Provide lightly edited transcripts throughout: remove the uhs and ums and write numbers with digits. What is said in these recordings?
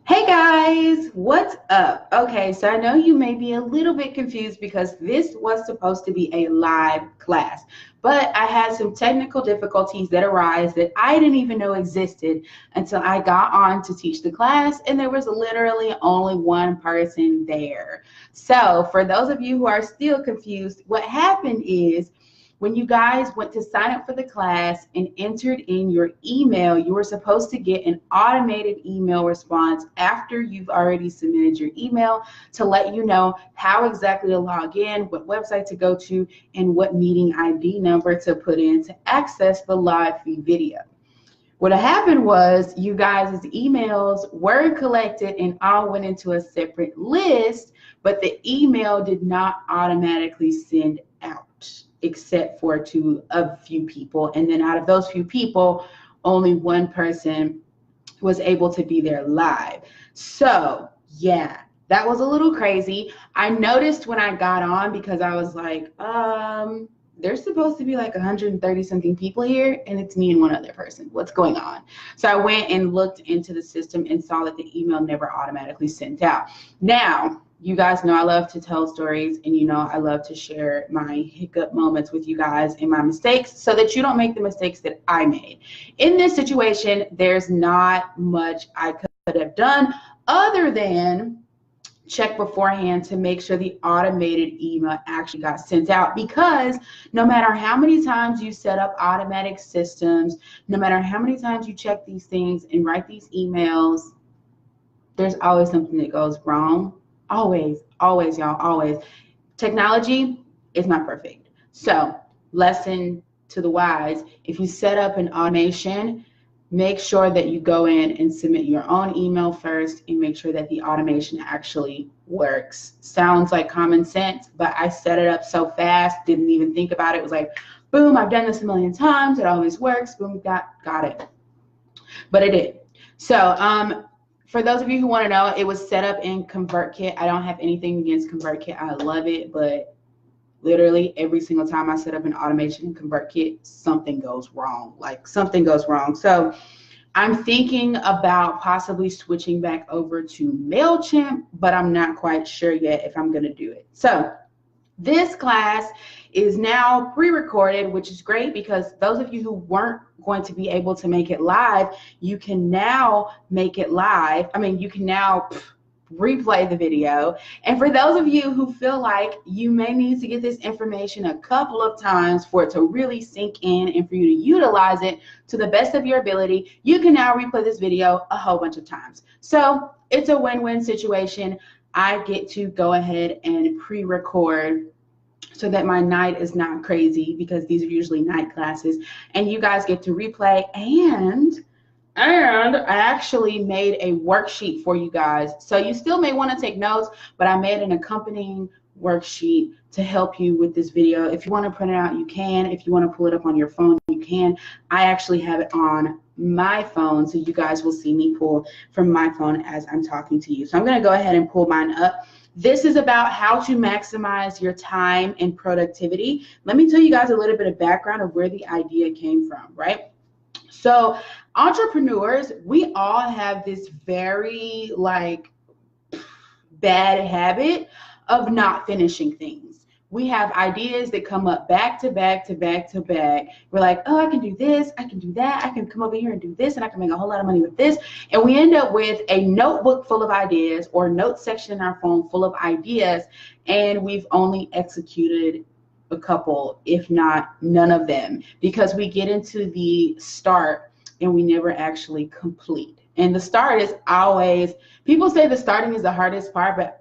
Hey guys, what's up? Okay, so I know you may be a little bit confused because this was supposed to be a live class, but I had some technical difficulties that arise that I didn't even know existed until I got on to teach the class, and there was literally only one person there. So, for those of you who are still confused, what happened is when you guys went to sign up for the class and entered in your email, you were supposed to get an automated email response after you've already submitted your email to let you know how exactly to log in, what website to go to, and what meeting ID number to put in to access the live feed video. What happened was you guys' emails were collected and all went into a separate list, but the email did not automatically send out except for to a few people. And then out of those few people, only one person was able to be there live. So yeah, that was a little crazy. I noticed when I got on because I was like, there's supposed to be like 130 something people here and it's me and one other person. What's going on? So I went and looked into the system and saw that the email never automatically sent out. Now, you guys know I love to tell stories, and you know I love to share my hiccup moments with you guys and my mistakes so that you don't make the mistakes that I made. In this situation, there's not much I could have done other than check beforehand to make sure the automated email actually got sent out, because no matter how many times you set up automatic systems, no matter how many times you check these things and write these emails, there's always something that goes wrong. Always, always, y'all, always. Technology is not perfect. So, lesson to the wise, if you set up an automation, make sure that you go in and submit your own email first and make sure that the automation actually works. Sounds like common sense, but I set it up so fast, didn't even think about it. It was like, boom, I've done this a million times. It always works. Boom, got it. But it did. So, for those of you who want to know, it was set up in ConvertKit. I don't have anything against ConvertKit. I love it, but literally every single time I set up an automation in ConvertKit, something goes wrong. Like something goes wrong. So I'm thinking about possibly switching back over to MailChimp, but I'm not quite sure yet if I'm going to do it. So this class is now pre-recorded, which is great because those of you who weren't going to be able to make it live, you can now make it live. I mean, you can now replay the video. And for those of you who feel like you may need to get this information a couple of times for it to really sink in and for you to utilize it to the best of your ability, you can now replay this video a whole bunch of times. So it's a win-win situation. I get to go ahead and pre-record so that my night is not crazy, because these are usually night classes, and you guys get to replay. And I actually made a worksheet for you guys. So you still may want to take notes, but I made an accompanying worksheet to help you with this video. If you want to print it out, you can. If you want to pull it up on your phone, you can. I actually have it on my phone, so you guys will see me pull from my phone as I'm talking to you. So I'm going to go ahead and pull mine up. This is about how to maximize your time and productivity. Let me tell you guys a little bit of background of where the idea came from, right? So entrepreneurs, we all have this very bad habit of not finishing things. We have ideas that come up back to back to back to back. We're like, oh, I can do this, I can do that, I can come over here and do this, and I can make a whole lot of money with this. And we end up with a notebook full of ideas or note section in our phone full of ideas, and we've only executed a couple, if not none of them, because we get into the start and we never actually complete. And the start is always, people say the starting is the hardest part, but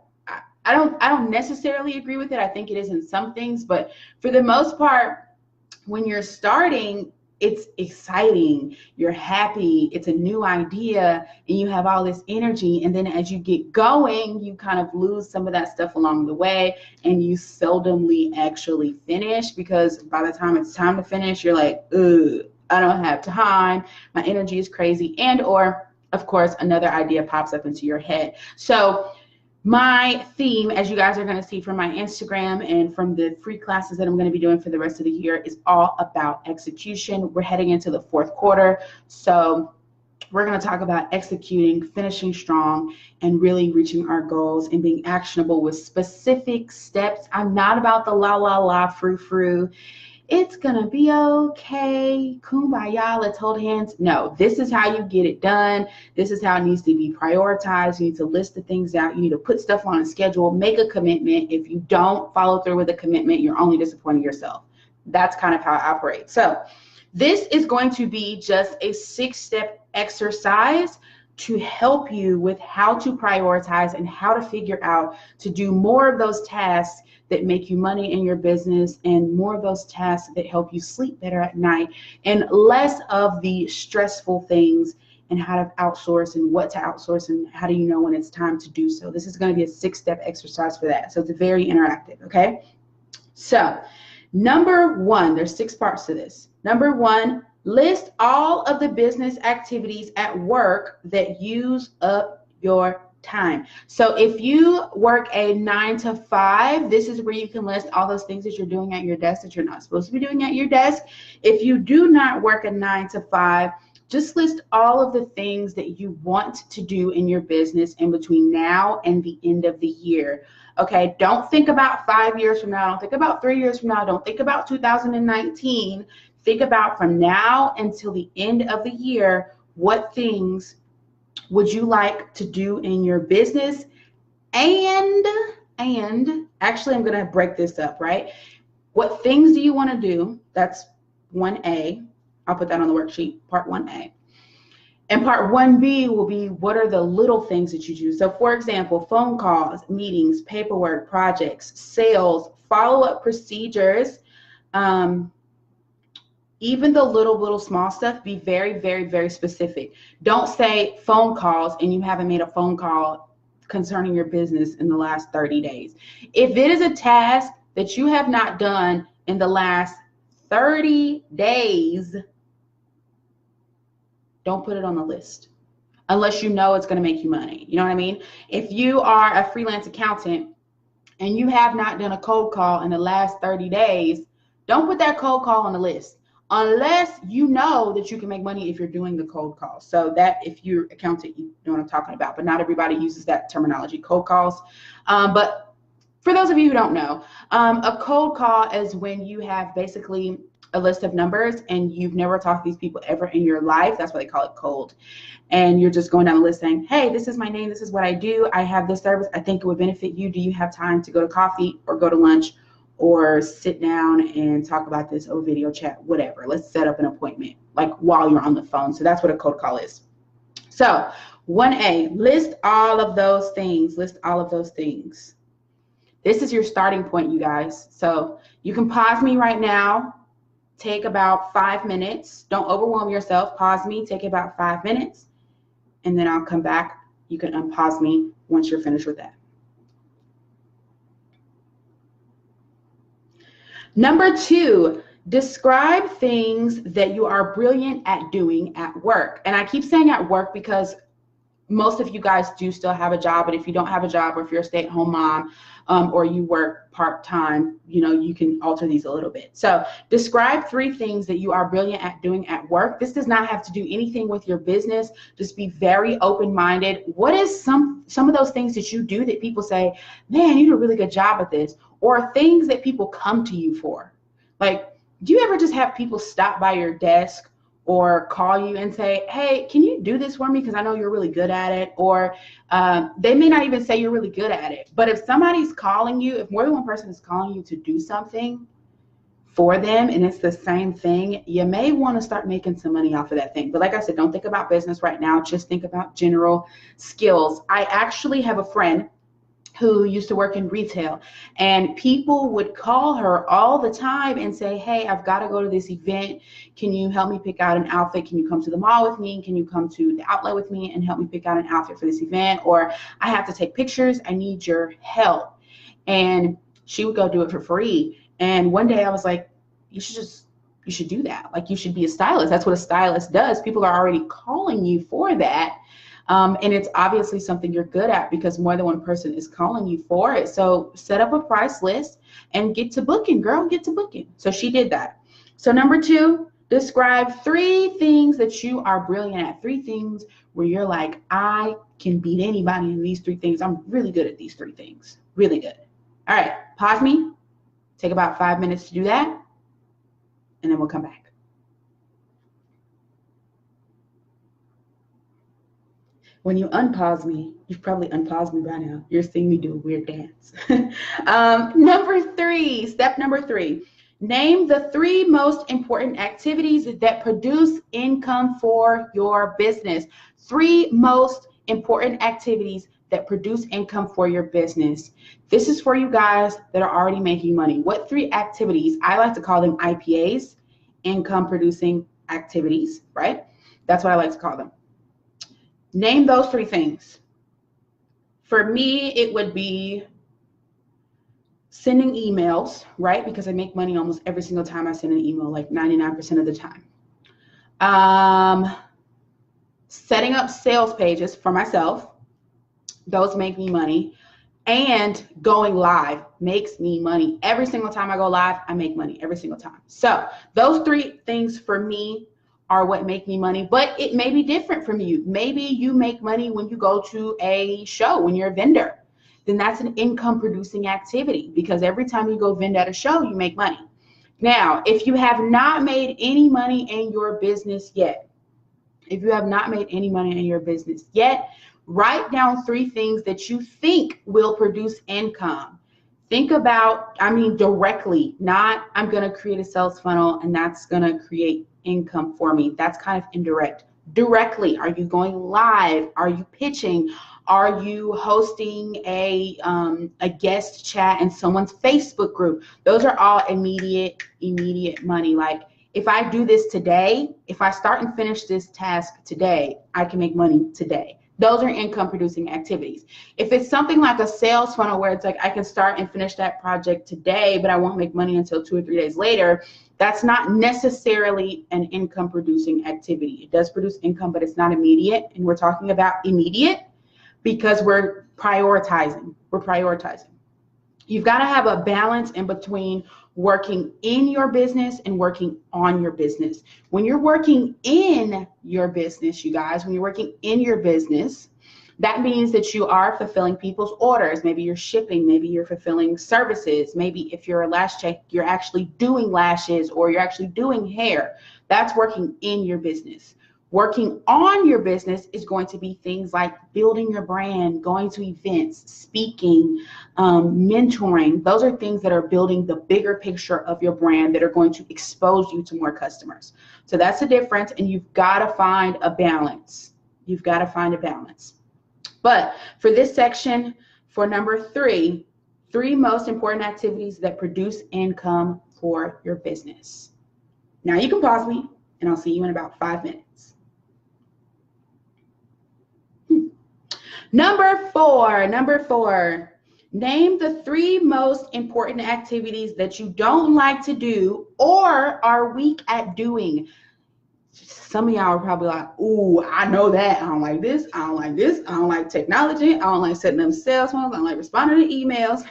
I don't necessarily agree with it. I think it is in some things, but for the most part, when you're starting, it's exciting, you're happy, it's a new idea, and you have all this energy. And then as you get going, you kind of lose some of that stuff along the way, and you seldomly actually finish, because by the time it's time to finish, you're like, ugh, I don't have time, my energy is crazy, and or of course another idea pops up into your head. So my theme, as you guys are going to see from my Instagram and from the free classes that I'm going to be doing for the rest of the year, is all about execution. We're heading into the fourth quarter, so we're going to talk about executing, finishing strong, and really reaching our goals and being actionable with specific steps. I'm not about the la la la frou frou. It's gonna be okay. Kumbaya, let's hold hands. No, this is how you get it done. This is how it needs to be prioritized. You need to list the things out. You need to put stuff on a schedule, make a commitment. If you don't follow through with a commitment, you're only disappointing yourself. That's kind of how I operate. So this is going to be just a 6-step exercise to help you with how to prioritize and how to figure out to do more of those tasks that make you money in your business and more of those tasks that help you sleep better at night and less of the stressful things and how to outsource and what to outsource and how do you know when it's time to do so. This is going to be a 6-step exercise for that. So it's very interactive, okay? So number 1, there's 6 parts to this. Number 1, list all of the business activities at work that use up your time. So if you work a 9 to 5, this is where you can list all those things that you're doing at your desk that you're not supposed to be doing at your desk. If you do not work a 9 to 5, just list all of the things that you want to do in your business in between now and the end of the year. Okay, don't think about 5 years from now. Don't think about 3 years from now. Don't think about 2019. Think about from now until the end of the year, what things would you like to do in your business? And actually, I'm going to break this up, right? What things do you want to do? That's 1A. I'll put that on the worksheet, part 1A. And part 1B will be what are the little things that you do? So for example, phone calls, meetings, paperwork, projects, sales, follow-up procedures, even the little small stuff, be very, very, very specific. Don't say phone calls and you haven't made a phone call concerning your business in the last 30 days. If it is a task that you have not done in the last 30 days, don't put it on the list unless you know it's going to make you money. You know what I mean? If you are a freelance accountant and you have not done a cold call in the last 30 days, don't put that cold call on the list unless you know that you can make money if you're doing the cold call. So that if you're accountant, you know what I'm talking about, but not everybody uses that terminology, cold calls. But for those of you who don't know, a cold call is when you have basically a list of numbers and you've never talked to these people ever in your life. That's why they call it cold. And you're just going down the list saying, hey, this is my name. This is what I do. I have this service. I think it would benefit you. Do you have time to go to coffee or go to lunch or sit down and talk about this over video chat, whatever. Let's set up an appointment, like while you're on the phone. So that's what a cold call is. So 1A, list all of those things. List all of those things. This is your starting point, you guys. So you can pause me right now. Take about 5 minutes. Don't overwhelm yourself. Pause me. Take about 5 minutes. And then I'll come back. You can unpause me once you're finished with that. Number 2, describe things that you are brilliant at doing at work. And I keep saying at work because most of you guys do still have a job, but if you don't have a job or if you're a stay-at-home mom or you work part-time, you know, you can alter these a little bit. So describe 3 things that you are brilliant at doing at work. This does not have to do anything with your business. Just be very open-minded. What is some of those things that you do that people say, man, you do a really good job at this? Or things that people come to you for? Like, do you ever just have people stop by your desk or call you and say, hey, can you do this for me? Because I know you're really good at it. Or they may not even say you're really good at it. But if somebody's calling you, if more than one person is calling you to do something for them and it's the same thing, you may want to start making some money off of that thing. But like I said, don't think about business right now. Just think about general skills. I actually have a friend who used to work in retail, and people would call her all the time and say, hey, I've got to go to this event. Can you help me pick out an outfit? Can you come to the mall with me? Can you come to the outlet with me and help me pick out an outfit for this event? Or I have to take pictures. I need your help. And she would go do it for free. And one day I was like, you should do that. Like, you should be a stylist. That's what a stylist does. People are already calling you for that. And it's obviously something you're good at because more than one person is calling you for it. So set up a price list and get to booking, girl, get to booking. So she did that. So number 2, Describe 3 things that you are brilliant at. 3 things where you're like, I can beat anybody in these 3 things. I'm really good at these 3 things. Really good. All right, pause me. Take about 5 minutes to do that, and then we'll come back. When you unpause me, you've probably unpaused me by now. You're seeing me do a weird dance. Step number 3, name the 3 most important activities that produce income for your business. 3 most important activities that produce income for your business. This is for you guys that are already making money. What 3 activities? I like to call them IPAs, income producing activities, right? That's what I like to call them. Name those 3 things. For me, it would be sending emails, right? Because I make money almost every single time I send an email, like 99% of the time. Setting up sales pages for myself. Those make me money. And going live makes me money. Every single time I go live, I make money every single time. So those 3 things for me are what make me money, but it may be different from you. Maybe you make money when you go to a show, when you're a vendor. Then that's an income producing activity, because every time you go vend at a show, you make money. Now, if you have not made any money in your business yet, write down 3 things that you think will produce income. Think about, directly, not I'm going to create a sales funnel and that's going to create income for me. That's kind of indirect. Directly, are you going live? Are you pitching? Are you hosting a guest chat in someone's Facebook group? Those are all immediate money. Like, if I do this today, if I start and finish this task today, I can make money today. Those are income producing activities. If it's something like a sales funnel where it's like I can start and finish that project today, but I won't make money until 2 or 3 days later, that's not necessarily an income producing activity. It does produce income, but it's not immediate. And we're talking about immediate because we're prioritizing. You've got to have a balance in between working in your business and working on your business. When you're working in your business, you guys, that means that you are fulfilling people's orders. Maybe you're shipping, maybe you're fulfilling services. Maybe if you're a lash tech, you're actually doing lashes or you're actually doing hair. That's working in your business. Working on your business is going to be things like building your brand, going to events, speaking, mentoring. Those are things that are building the bigger picture of your brand that are going to expose you to more customers. So that's the difference, and you've got to find a balance. But for this section, for number 3, 3 most important activities that produce income for your business. Now you can pause me, and I'll see you in about 5 minutes. Number four, name the 3 most important activities that you don't like to do or are weak at doing. Some of y'all are probably like, ooh, I know that. I don't like this. I don't like this. I don't like technology. I don't like setting up sales funnels. I don't like responding to emails.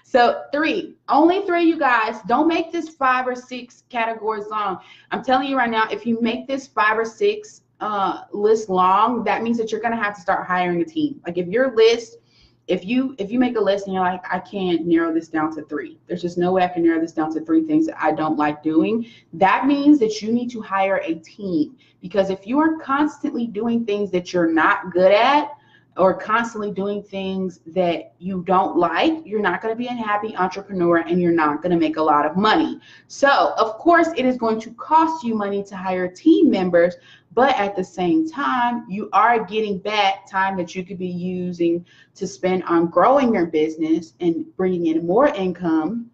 So 3, only 3, you guys. Don't make this 5 or 6 categories long. I'm telling you right now, if you make this 5 or 6 list long, that means that you're going to have to start hiring a team. Like if your list, if you make a list and you're like, I can't narrow this down to 3. There's just no way I can narrow this down to 3 things that I don't like doing. That means that you need to hire a team, because if you are constantly doing things that you're not good at or constantly doing things that you don't like, you're not going to be a happy entrepreneur and you're not going to make a lot of money. So of course it is going to cost you money to hire team members, but at the same time, you are getting back time that you could be using to spend on growing your business and bringing in more income,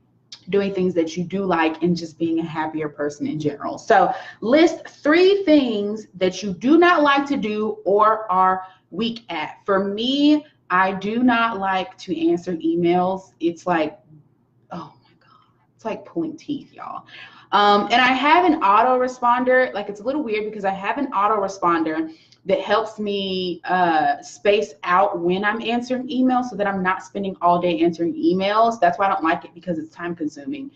doing things that you do like, and just being a happier person in general. So list 3 things that you do not like to do or are weak at. For me, I do not like to answer emails. It's like, oh my God, it's like pulling teeth, y'all. And I have an autoresponder. Like, it's a little weird because I have an autoresponder that helps me space out when I'm answering emails so that I'm not spending all day answering emails. That's why I don't like it, because it's time consuming.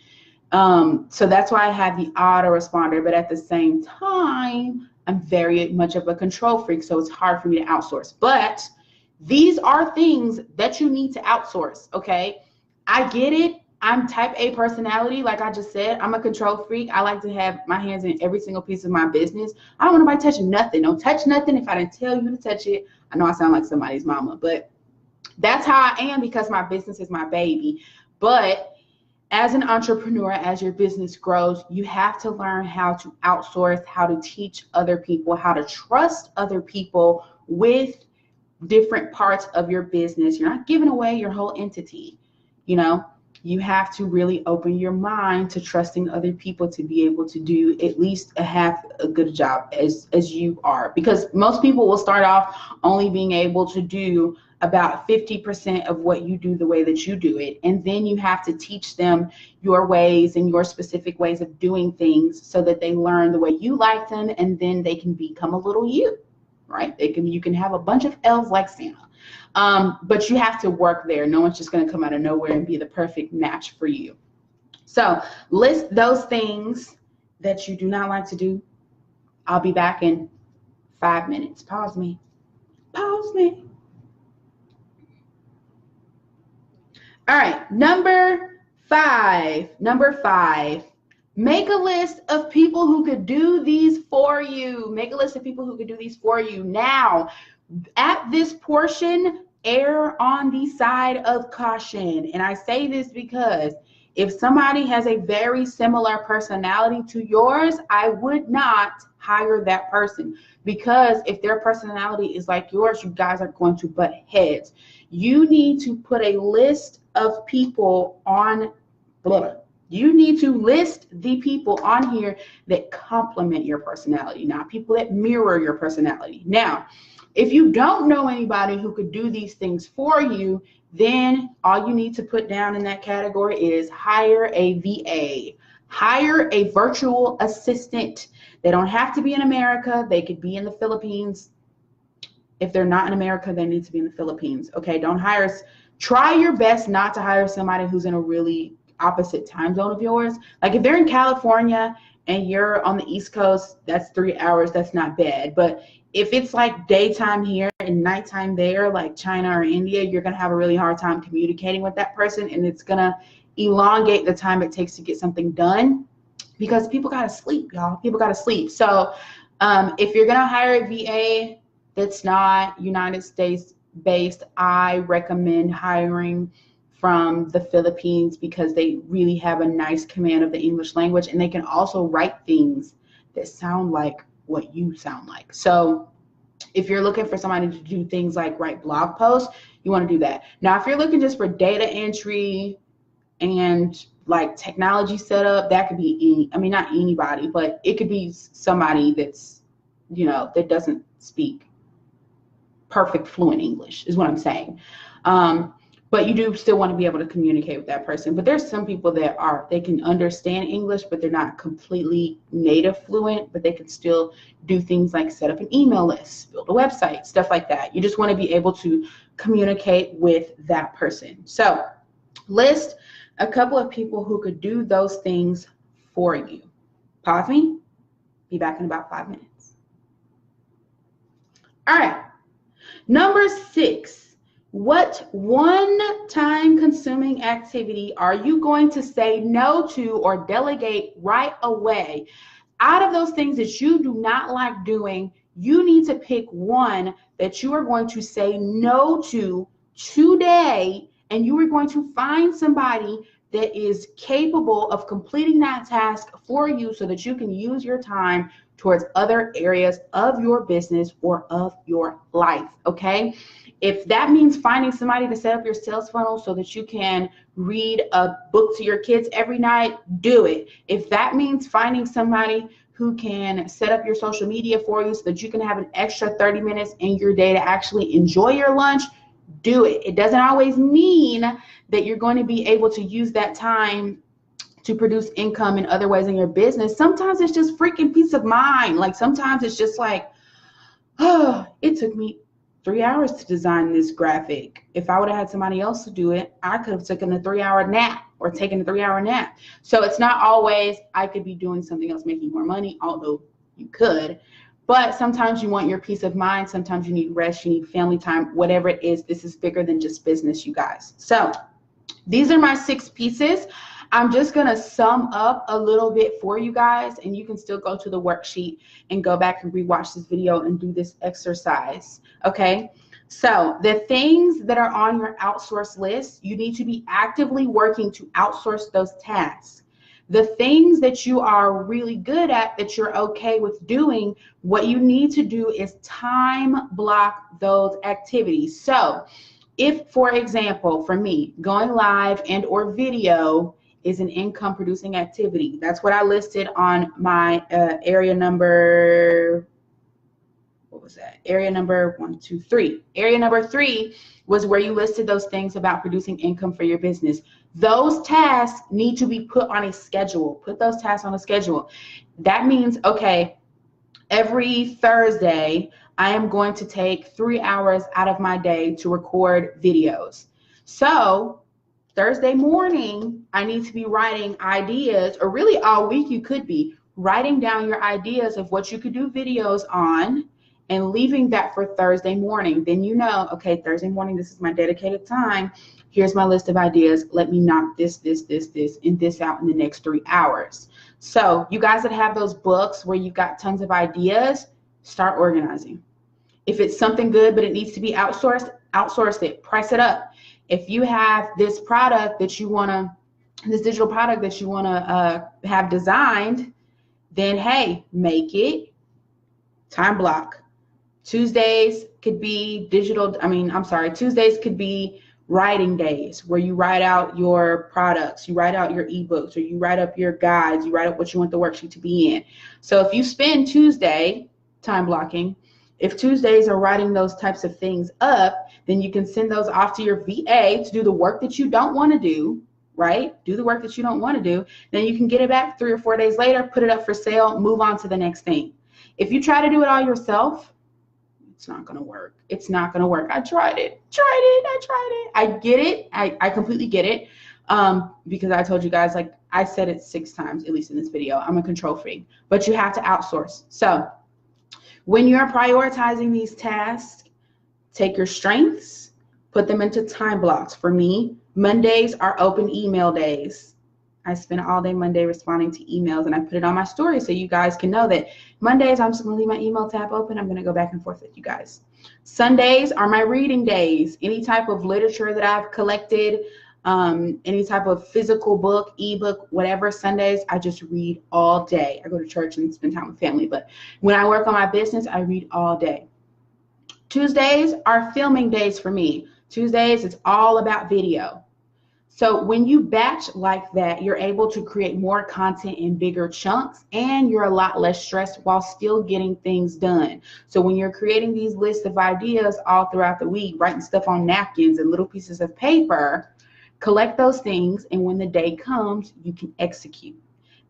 So that's why I have the autoresponder. But at the same time, I'm very much of a control freak, so it's hard for me to outsource. But these are things that you need to outsource, okay? I get it. I'm type A personality, like I just said. I'm a control freak. I like to have my hands in every single piece of my business. I don't want nobody touching nothing. Don't touch nothing if I didn't tell you to touch it. I know I sound like somebody's mama, but that's how I am because my business is my baby. But as an entrepreneur, as your business grows, you have to learn how to outsource, how to teach other people, how to trust other people with different parts of your business. You're not giving away your whole entity. You know, you have to really open your mind to trusting other people to be able to do at least a good job as you are. Because most people will start off only being able to do about 50% of what you do the way that you do it. And then you have to teach them your ways and your specific ways of doing things so that they learn the way you like them, and then they can become a little you, right? You can have a bunch of elves like Santa. But you have to work there. No one's just going to come out of nowhere and be the perfect match for you. So list those things that you do not like to do. I'll be back in 5 minutes. Pause me. Pause me. All right, number five, make a list of people who could do these for you. Make a list of people who could do these for you. Now, at this portion, err on the side of caution. And I say this because if somebody has a very similar personality to yours, I would not hire that person, because if their personality is like yours, you guys are going to butt heads. You need to put a list of people on, you need to list the people on here that complement your personality, not people that mirror your personality. Now, if you don't know anybody who could do these things for you, then all you need to put down in that category is hire a VA. Hire a virtual assistant. They don't have to be in America. They could be in the Philippines. If they're not in America, they need to be in the Philippines. Okay, don't hire. Try your best not to hire somebody who's in a really opposite time zone of yours. Like if they're in California and you're on the East Coast, that's 3 hours. That's not bad. But if it's like daytime here and nighttime there, like China or India, you're going to have a really hard time communicating with that person, and it's going to elongate the time it takes to get something done, because people got to sleep, y'all. People got to sleep. So if you're going to hire a VA that's not United States based, I recommend hiring from the Philippines, because they really have a nice command of the English language, and they can also write things that sound like what you sound like. So if you're looking for somebody to do things like write blog posts, you want to do that. Now, if you're looking just for data entry and like technology setup, that could be not anybody, but it could be somebody that's, that doesn't speak perfect fluent English is what I'm saying. But you do still want to be able to communicate with that person. But there's some people that they can understand English, but they're not completely native fluent, but they can still do things like set up an email list, build a website, stuff like that. You just want to be able to communicate with that person. So list a couple of people who could do those things for you. Pause me. Be back in about 5 minutes. All right. Number 6. What one time-consuming activity are you going to say no to or delegate right away? Out of those things that you do not like doing, you need to pick one that you are going to say no to today, and you are going to find somebody that is capable of completing that task for you so that you can use your time towards other areas of your business or of your life, okay? If that means finding somebody to set up your sales funnel so that you can read a book to your kids every night, do it. If that means finding somebody who can set up your social media for you so that you can have an extra 30 minutes in your day to actually enjoy your lunch, do it. It doesn't always mean that you're going to be able to use that time to produce income in other ways in your business. Sometimes it's just freaking peace of mind. Like sometimes it's just like, oh, it took me 3 hours to design this graphic. If I would have had somebody else to do it, I could have taken a 3-hour nap or taking a 3-hour nap. So it's not always I could be doing something else making more money, although you could. But sometimes you want your peace of mind. Sometimes you need rest, you need family time, whatever it is. This is bigger than just business, you guys. So these are my 6 pieces. I'm just going to sum up a little bit for you guys, and you can still go to the worksheet and go back and rewatch this video and do this exercise. Okay. So the things that are on your outsource list, you need to be actively working to outsource those tasks. The things that you are really good at, that you're okay with doing, what you need to do is time block those activities. So if, for example, for me, going live and or video is an income producing activity, that's what I listed on my area number, what was that? Area number 1, 2, 3. Area number 3 was where you listed those things about producing income for your business. Those tasks need to be put on a schedule. Put those tasks on a schedule. That means, okay, every Thursday, I am going to take 3 hours out of my day to record videos. So Thursday morning, I need to be writing ideas, or really all week you could be writing down your ideas of what you could do videos on and leaving that for Thursday morning. Then you know, okay, Thursday morning, this is my dedicated time. Here's my list of ideas. Let me knock this, and this out in the next 3 hours. So you guys that have those books where you've got tons of ideas, start organizing. If it's something good, but it needs to be outsourced, outsource it, price it up. If you have this product that you want to, this digital product that you want to have designed, then hey, make it, time block. Tuesdays could be Tuesdays could be writing days where you write out your products, you write out your ebooks, or you write up your guides, you write up what you want the worksheet to be in. So if you spend Tuesday time blocking, if Tuesdays are writing those types of things up, then you can send those off to your VA to do the work that you don't want to do, right? Do the work that you don't want to do. Then you can get it back 3 or 4 days later, put it up for sale, move on to the next thing. If you try to do it all yourself, it's not going to work. It's not going to work. I tried it. I get it. I completely get it. Because I told you guys, like I said it 6 times, at least in this video, I'm a control freak, but you have to outsource. So when you're prioritizing these tasks, take your strengths, put them into time blocks. For me, Mondays are open email days. I spend all day Monday responding to emails, and I put it on my story so you guys can know that Mondays I'm just going to leave my email tab open. I'm going to go back and forth with you guys. Sundays are my reading days. Any type of literature that I've collected, any type of physical book, ebook, whatever, Sundays, I just read all day. I go to church and spend time with family, but when I work on my business, I read all day. Tuesdays are filming days for me. Tuesdays, it's all about video. So when you batch like that, you're able to create more content in bigger chunks, and you're a lot less stressed while still getting things done. So when you're creating these lists of ideas all throughout the week, writing stuff on napkins and little pieces of paper, collect those things, and when the day comes, you can execute.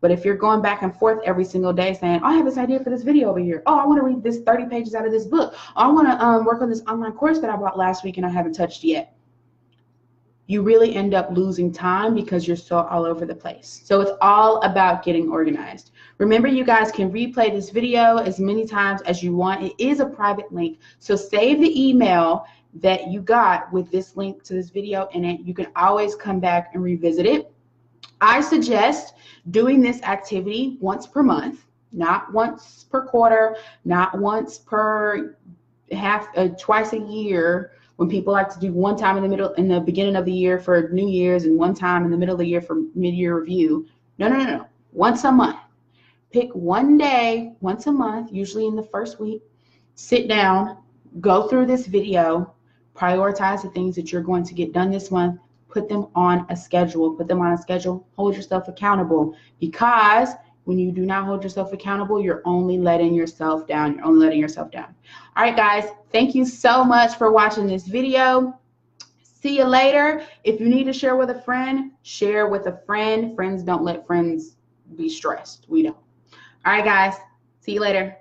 But if you're going back and forth every single day saying, oh, I have this idea for this video over here. Oh, I want to read this 30 pages out of this book. Oh, I want to work on this online course that I bought last week and I haven't touched yet. You really end up losing time because you're so all over the place. So it's all about getting organized. Remember, you guys can replay this video as many times as you want. It is a private link. So save the email that you got with this link to this video in it. You can always come back and revisit it. I suggest doing this activity once per month, not once per quarter, not once per twice a year, when people like to do one time in the beginning of the year for New Year's and one time in the middle of the year for mid-year review. No. Once a month. Pick one day, once a month, usually in the first week. Sit down, go through this video, prioritize the things that you're going to get done this month, put them on a schedule. Hold yourself accountable, because when you do not hold yourself accountable, you're only letting yourself down. All right, guys, thank you so much for watching this video. See you later. If you need to share with a friend, share with a friend. Friends don't let friends be stressed. We don't. All right, guys, see you later.